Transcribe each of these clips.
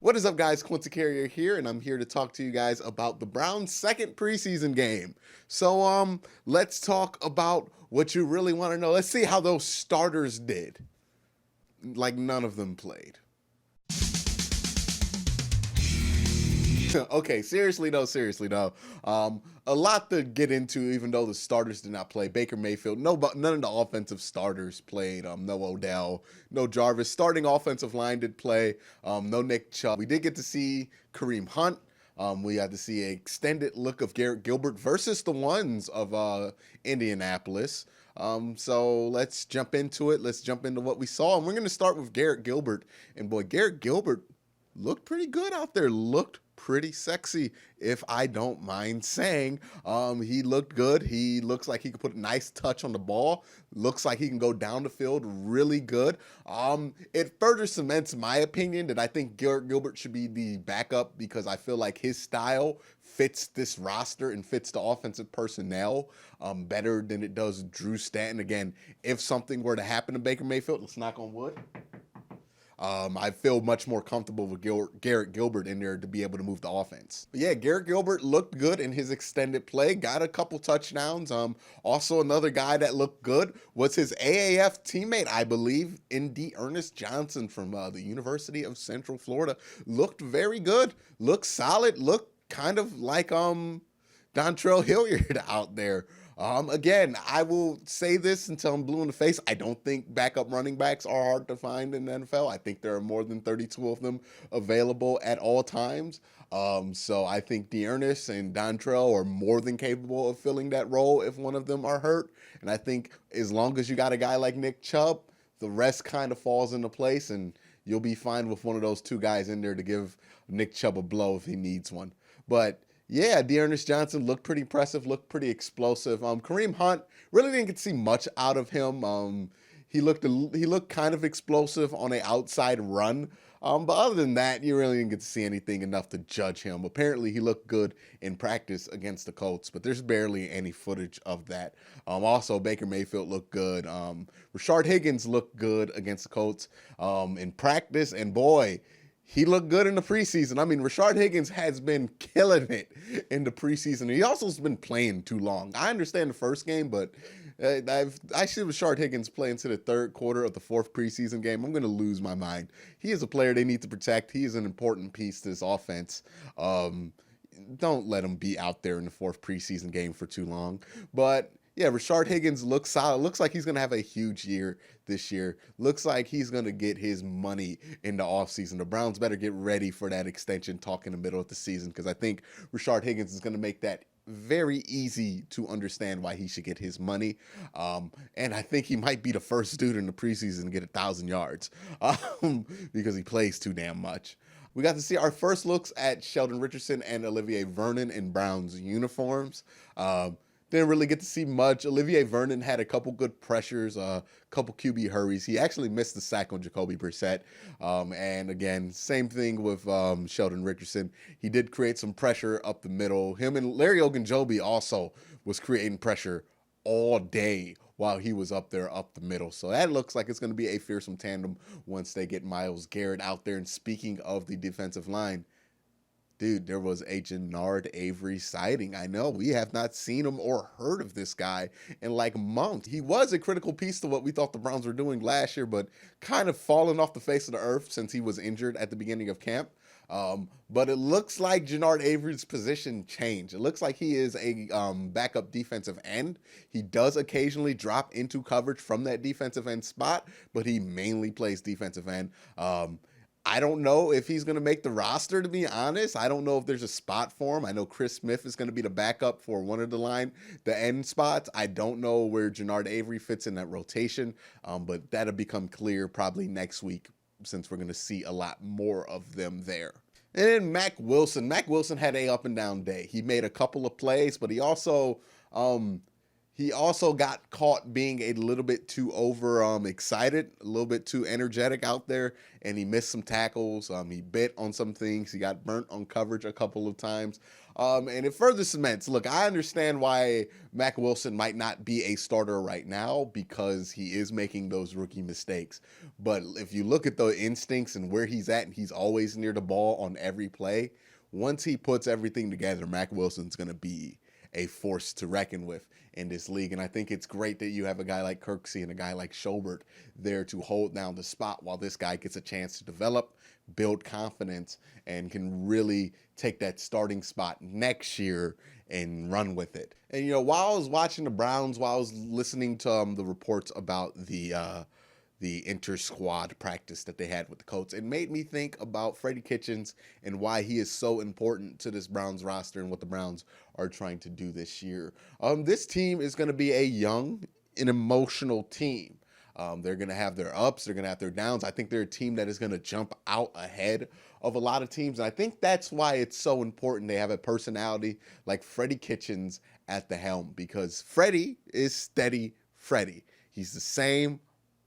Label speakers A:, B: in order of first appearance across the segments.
A: What is up, guys? Quincy Carrier here, and I'm here to talk to you guys about the Browns' second preseason game. So, let's talk about what you really want to know. Let's see how those starters did. Like, none of them played. Okay, seriously though. A lot to get into, even though the starters did not play. Baker Mayfield, none of the offensive starters played. No Odell, no Jarvis. Starting offensive line did play. No Nick Chubb. We did get to see Kareem Hunt. We had to see an extended look of Garrett Gilbert versus the ones of Indianapolis. So let's jump into it. Let's jump into what we saw. And we're going to start with Garrett Gilbert. And boy, Garrett Gilbert looked pretty good out there. Looked pretty sexy, if I don't mind saying. He looked good. He looks like he could put a nice touch on the ball. Looks like he can go down the field really good. It further cements my opinion that I think Garrett Gilbert should be the backup, because I feel like his style fits this roster and fits the offensive personnel better than it does Drew Stanton. Again, if something were to happen to Baker Mayfield, let's knock on wood. I feel much more comfortable with Garrett Gilbert in there to be able to move the offense. But yeah, Garrett Gilbert looked good in his extended play, got a couple touchdowns. Also another guy that looked good was his AAF teammate, I believe, Ernest Johnson from the University of Central Florida. Looked very good, looked solid, looked kind of like Dontrell Hilliard out there. Again, I will say this until I'm blue in the face. I don't think backup running backs are hard to find in the NFL. I think there are more than 32 of them available at all times. So I think Ernest and Dontrell are more than capable of filling that role if one of them are hurt. And I think as long as you got a guy like Nick Chubb, the rest kind of falls into place, and you'll be fine with one of those two guys in there to give Nick Chubb a blow if he needs one. But yeah, Ernest Johnson looked pretty impressive, looked pretty explosive. Kareem Hunt, really didn't get to see much out of him. He looked kind of explosive on an outside run. But other than that, you really didn't get to see anything enough to judge him. Apparently, he looked good in practice against the Colts, but there's barely any footage of that. Also, Baker Mayfield looked good. Rashard Higgins looked good against the Colts in practice, and boy, he looked good in the preseason. I mean, Rashard Higgins has been killing it in the preseason. He also has been playing too long. I understand the first game, but I see Rashard Higgins play into the third quarter of the fourth preseason game, I'm going to lose my mind. He is a player they need to protect. He is an important piece to this offense. Don't let him be out there in the fourth preseason game for too long. But yeah, Rashard Higgins looks solid. Looks like he's going to have a huge year this year. Looks like he's going to get his money in the offseason. The Browns better get ready for that extension talk in the middle of the season, because I think Rashard Higgins is going to make that very easy to understand why he should get his money. And I think he might be the first dude in the preseason to get 1,000 yards because he plays too damn much. We got to see our first looks at Sheldon Richardson and Olivier Vernon in Browns uniforms. Didn't really get to see much. Olivier Vernon had a couple good pressures, a couple QB hurries. He actually missed the sack on Jacoby Brissett. And again, same thing with Sheldon Richardson. He did create some pressure up the middle. Him and Larry Ogunjobi also was creating pressure all day while he was up there up the middle. So that looks like it's going to be a fearsome tandem once they get Myles Garrett out there. And speaking of the defensive line, dude, there was a Genard Avery sighting. I know we have not seen him or heard of this guy in like months. He was a critical piece to what we thought the Browns were doing last year, but kind of fallen off the face of the earth since he was injured at the beginning of camp. But it looks like Genard Avery's position changed. It looks like he is a backup defensive end. He does occasionally drop into coverage from that defensive end spot, but he mainly plays defensive end. I don't know if he's going to make the roster, to be honest. I don't know if there's a spot for him. I know Chris Smith is going to be the backup for one of the end spots. I don't know where Genard Avery fits in that rotation, but that'll become clear probably next week, since we're going to see a lot more of them there. And then Mack Wilson. Mack Wilson had a up and down day. He made a couple of plays, but he also He also got caught being a little bit too over excited, a little bit too energetic out there, and he missed some tackles. He bit on some things. He got burnt on coverage a couple of times. And it further cements. Look, I understand why Mack Wilson might not be a starter right now because he is making those rookie mistakes. But if you look at the instincts and where he's at, and he's always near the ball on every play, once he puts everything together, Mack Wilson's going to be a force to reckon with in this league. And I think it's great that you have a guy like Kirksey and a guy like Schobert there to hold down the spot while this guy gets a chance to develop, build confidence, and can really take that starting spot next year and run with it. And, while I was watching the Browns, while I was listening to the reports about the inter-squad practice that they had with the Colts, it made me think about Freddie Kitchens and why he is so important to this Browns roster and what the Browns are trying to do this year. This team is going to be a young and emotional team. They're going to have their ups, they're going to have their downs. I think they're a team that is going to jump out ahead of a lot of teams, and I think that's why it's so important they have a personality like Freddie Kitchens at the helm, because Freddie is steady Freddie. He's the same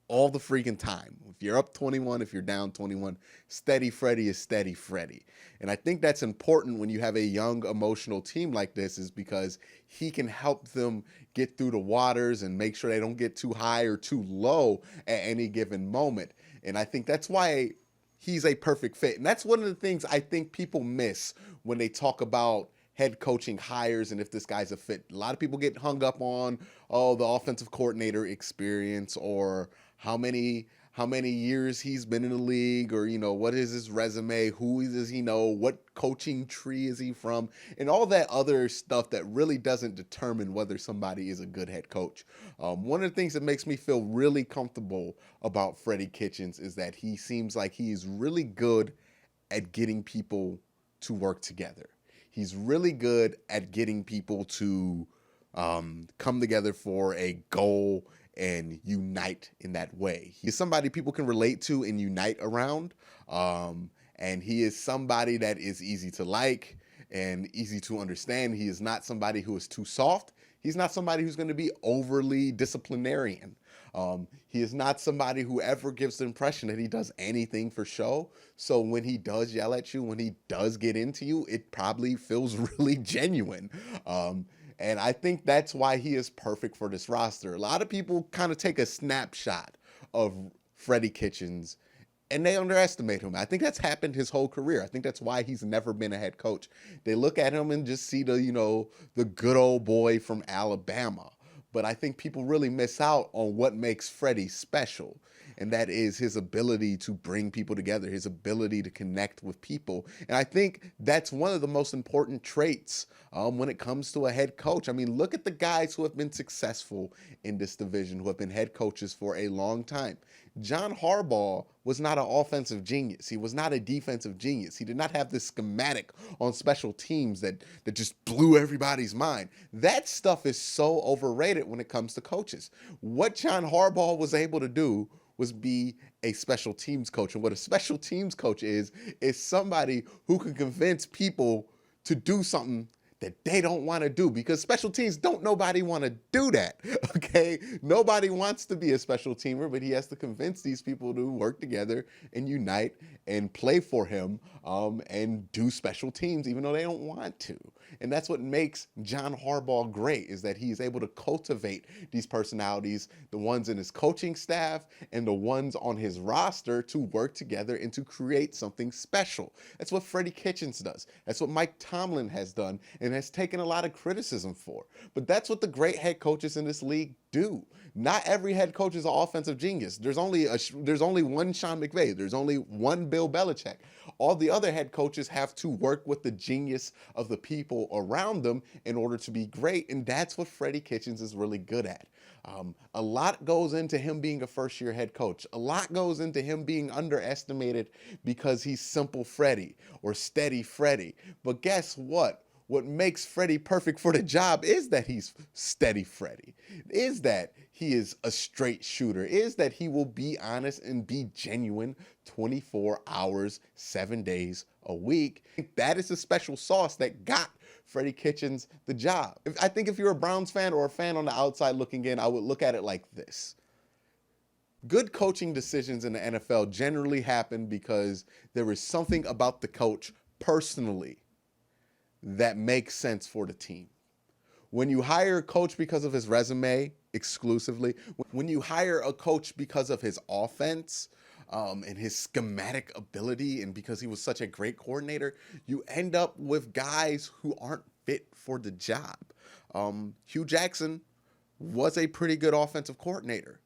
A: all the freaking time. If you're up 21, if you're down 21, steady Freddie is steady Freddie. And I think that's important when you have a young, emotional team like this, is because he can help them get through the waters and make sure they don't get too high or too low at any given moment. And I think that's why he's a perfect fit. And that's one of the things I think people miss when they talk about head coaching hires and if this guy's a fit. A lot of people get hung up on, the offensive coordinator experience, or how many years he's been in the league, or, what is his resume? Who does he know? What coaching tree is he from? And all that other stuff that really doesn't determine whether somebody is a good head coach. One of the things that makes me feel really comfortable about Freddie Kitchens is that he seems like he is really good at getting people to work together. He's really good at getting people to come together for a goal and unite in that way. He's somebody people can relate to and unite around. And he is somebody that is easy to like and easy to understand. He is not somebody who is too soft. He's not somebody who's going to be overly disciplinarian. He is not somebody who ever gives the impression that he does anything for show. So when he does yell at you, when he does get into you, it probably feels really genuine. And I think that's why he is perfect for this roster. A lot of people kind of take a snapshot of Freddie Kitchens and they underestimate him. I think that's happened his whole career. I think that's why he's never been a head coach. They look at him and just see the good old boy from Alabama. But I think people really miss out on what makes Freddie special. And that is his ability to bring people together, his ability to connect with people. And I think that's one of the most important traits when it comes to a head coach. I mean, look at the guys who have been successful in this division, who have been head coaches for a long time. John Harbaugh was not an offensive genius. He was not a defensive genius. He did not have this schematic on special teams that just blew everybody's mind. That stuff is so overrated when it comes to coaches. What John Harbaugh was able to do was be a special teams coach. And what a special teams coach is somebody who can convince people to do something that they don't want to do, because special teams nobody want to do that, okay? Nobody wants to be a special teamer, but he has to convince these people to work together and unite and play for him and do special teams even though they don't want to. And that's what makes John Harbaugh great, is that he's able to cultivate these personalities, the ones in his coaching staff and the ones on his roster, to work together and to create something special. That's what Freddie Kitchens does. That's what Mike Tomlin has done and has taken a lot of criticism for. But that's what the great head coaches in this league do. Not every head coach is an offensive genius. There's only one Sean McVay. There's only one Bill Belichick. All the other head coaches have to work with the genius of the people around them in order to be great, and that's what Freddie Kitchens is really good at. A lot goes into him being a first-year head coach. A lot goes into him being underestimated because he's simple Freddie or steady Freddie. But guess what? What makes Freddie perfect for the job is that he's steady Freddie, is that he is a straight shooter is that he will be honest and be genuine 24 hours, 7 days a week. That is the special sauce that got Freddie Kitchens the job. I think if you're a Browns fan or a fan on the outside looking in, I would look at it like this. Good coaching decisions in the NFL generally happen because there is something about the coach personally that makes sense for the team. When you hire a coach because of his resume exclusively, when you hire a coach because of his offense and his schematic ability and because he was such a great coordinator, you end up with guys who aren't fit for the job. Hugh Jackson was a pretty good offensive coordinator,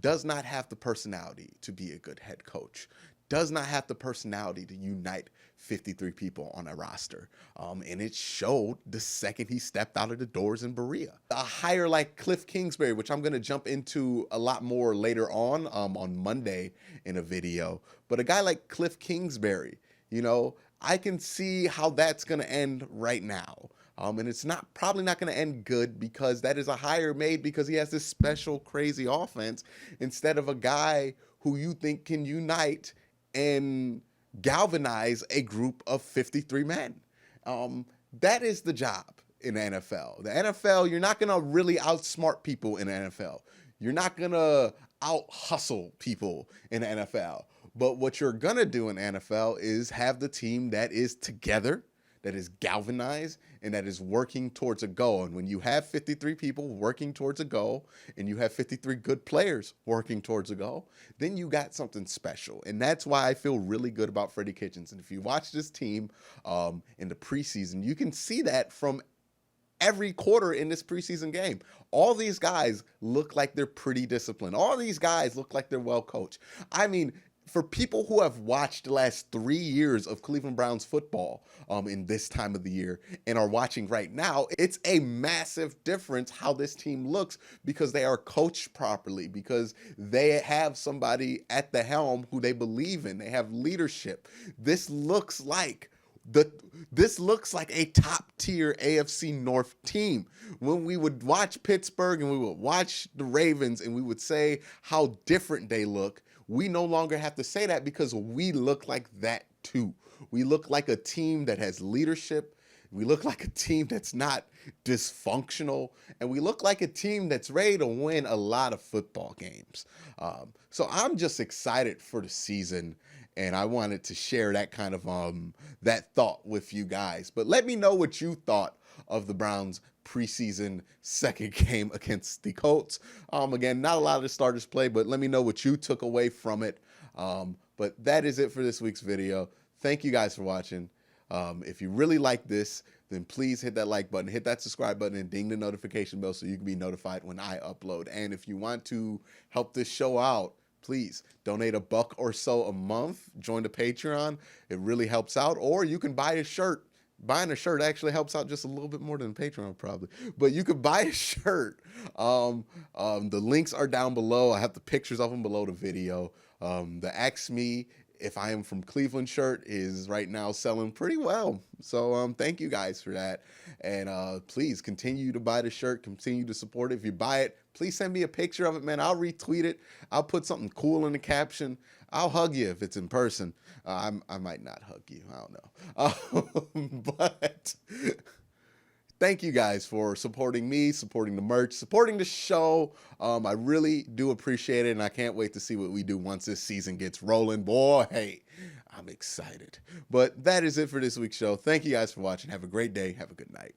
A: does not have the personality to be a good head coach, does not have the personality to unite 53 people on a roster. And it showed the second he stepped out of the doors in Berea. A hire like Cliff Kingsbury, which I'm going to jump into a lot more later on Monday in a video. But a guy like Cliff Kingsbury, you know, I can see how that's going to end right now. And it's probably not going to end good because that is a hire made because he has this special crazy offense instead of a guy who you think can unite and galvanize a group of 53 men. That is the job in the NFL. The NFL, you're not going to really outsmart people in the NFL. You're not going to out-hustle people in the NFL. But what you're going to do in the NFL is have the team that is together, that is galvanized, and that is working towards a goal. And when you have 53 people working towards a goal, and you have 53 good players working towards a goal, then you got something special. And that's why I feel really good about Freddie Kitchens. And if you watch this team in the preseason, you can see that from every quarter in this preseason game. All these guys look like they're pretty disciplined. All these guys look like they're well coached. I mean, for people who have watched the last 3 years of Cleveland Browns football in this time of the year and are watching right now, it's a massive difference how this team looks because they are coached properly, because they have somebody at the helm who they believe in. They have leadership. This looks like a top-tier AFC North team. When we would watch Pittsburgh and we would watch the Ravens and we would say how different they look, we no longer have to say that because we look like that too. We look like a team that has leadership. We look like a team that's not dysfunctional. And we look like a team that's ready to win a lot of football games. So I'm just excited for the season. And I wanted to share that kind of that thought with you guys. But let me know what you thought of the Browns preseason second game against the Colts. Again, not a lot of the starters play, but let me know what you took away from it. But that is it for this week's video. Thank you guys for watching. If you really like this, then please hit that like button, hit that subscribe button, and ding the notification bell so you can be notified when I upload. And if you want to help this show out, please donate $1 or so a month. Join the Patreon. It really helps out. Or you can buy a shirt. Buying a shirt actually helps out just a little bit more than Patreon probably. But you could buy a shirt. The links are down below. I have the pictures of them below the video. The Ask Me If I Am From Cleveland shirt is right now selling pretty well. So thank you guys for that. And please continue to buy the shirt. Continue to support it. If you buy it, please send me a picture of it, man. I'll retweet it. I'll put something cool in the caption. I'll hug you if it's in person. I might not hug you. I don't know. But thank you guys for supporting me, supporting the merch, supporting the show. I really do appreciate it, and I can't wait to see what we do once this season gets rolling. Boy, hey, I'm excited. But that is it for this week's show. Thank you guys for watching. Have a great day. Have a good night.